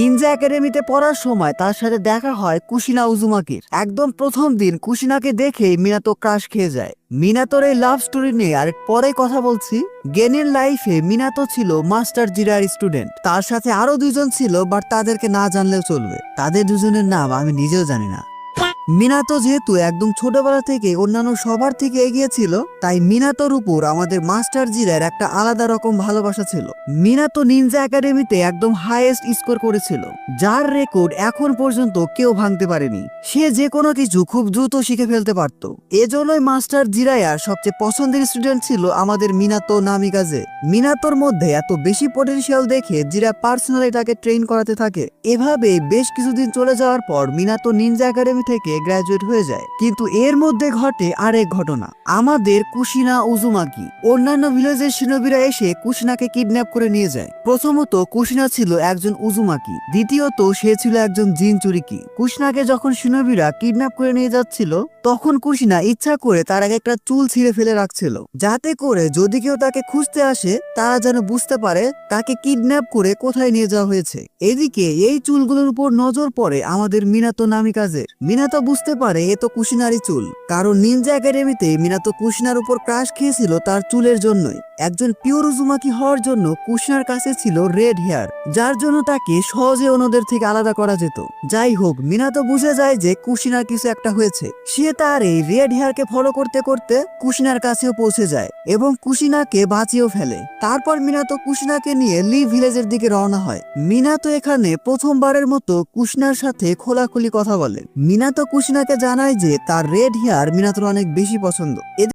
Ninja একাডেমিতে পড়ার সময় তার সাথে দেখা হয় কুশিনা উজুমাকির। একদম প্রথম দিন কুশিনাকে দেখেই মিনাতো ক্রাশ খেয়ে যায়। মিনাতোর এই লাভ স্টোরি নিয়ে আর পরে কথা বলছি। গেনের লাইফে মিনাতো ছিল মাস্টার জিরার স্টুডেন্ট। তার সাথে আরো দুজন ছিল, বাট তাদেরকে না জানলেও চলবে। তাদের দুজনের নাম আমি নিজেও জানি না। মিনাতো যেহেতু একদম ছোটবেলা থেকে অন্যান্য সবার থেকে এগিয়ে ছিল, তাই মিনাতোর উপর আমাদের মাস্টার জিরার একটা আলাদা রকম ভালোবাসা ছিল। মিনাতো নিনজা একাডেমিতে একদম হাইয়েস্ট স্কোর করেছিল, যার রেকর্ড এখন পর্যন্ত কেউ ভাঙতে পারেনি। সে যে কোনো কিছু খুব দ্রুত শিখে ফেলতে পারত। এজন্যই মাস্টার জিরায়ার সবচেয়ে পছন্দের স্টুডেন্ট ছিল আমাদের মিনাতো নামিকাজে। মিনাতোর মধ্যে এত বেশি পটেনশিয়াল দেখে জিরা পার্সোনালি তাকে ট্রেন করাতে থাকে। এভাবে বেশ কিছুদিন চলে যাওয়ার পর মিনাতো নিনজা একাডেমি থেকে গ্রাজুয়েট হয়ে যায়। কিন্তু এর মধ্যে ঘটে আরেক ঘটনা। আমাদের কুশিনা উজুমাকি অন্যান্য ভিলেজের শিনোবিরা এসে কুশিনাকে কিডন্যাপ করে নিয়ে যায়। প্রথমত কুশিনা ছিল একজন উজুমাকি, দ্বিতীয়ত সে ছিল একজন জিন চুরিকি। কুশিনাকে যখন শিনোবিরা কিডন্যাপ করে নিয়ে যাচ্ছিল, তখন কুশিনা ইচ্ছা করে তার এক একটা চুল ছিঁড়ে ফেলে রাখছিল, যাতে করে যদি কেউ তাকে খুঁজতে আসে তারা যেন বুঝতে পারে তাকে কিডন্যাপ করে কোথায় নিয়ে যাওয়া হয়েছে। এদিকে এই চুলগুলোর উপর নজর পড়ে আমাদের মিনাতো নামিকাজের। মিনাতো বুঝতে পারে এ তো কুশিনারই চুল, কারণ নিনজা একাডেমিতে মিনাতো কুশিনার উপর ক্রাশ খেয়েছিল তার চুলের জন্যই। একজন পিওর উজুমাকি হওয়ার জন্য কুশিনার কাছে ছিল রেড হেয়ার, যার জন্য তাকে সহজে অন্যদের থেকে আলাদা করা যেত। যাই হোক, মিনাতো বুঝে যায় যে কুশিনার কিছু একটা হয়েছে। সে তার এই রেড হেয়ারকে ফলো করতে করতে কুশিনার কাছেও পৌঁছে যায় এবং কুশিনাকে বাঁচিয়েও ফেলে। তারপর মিনাতো কুশিনাকে নিয়ে লি ভিলেজের দিকে রওনা হয়। মিনাতো এখানে প্রথমবারের মতো কুশিনার সাথে খোলাখুলি কথা বলে। মিনাতো কুশিনাকে জানায় যে তার রেড হেয়ার মিনাতোর অনেক বেশি পছন্দ।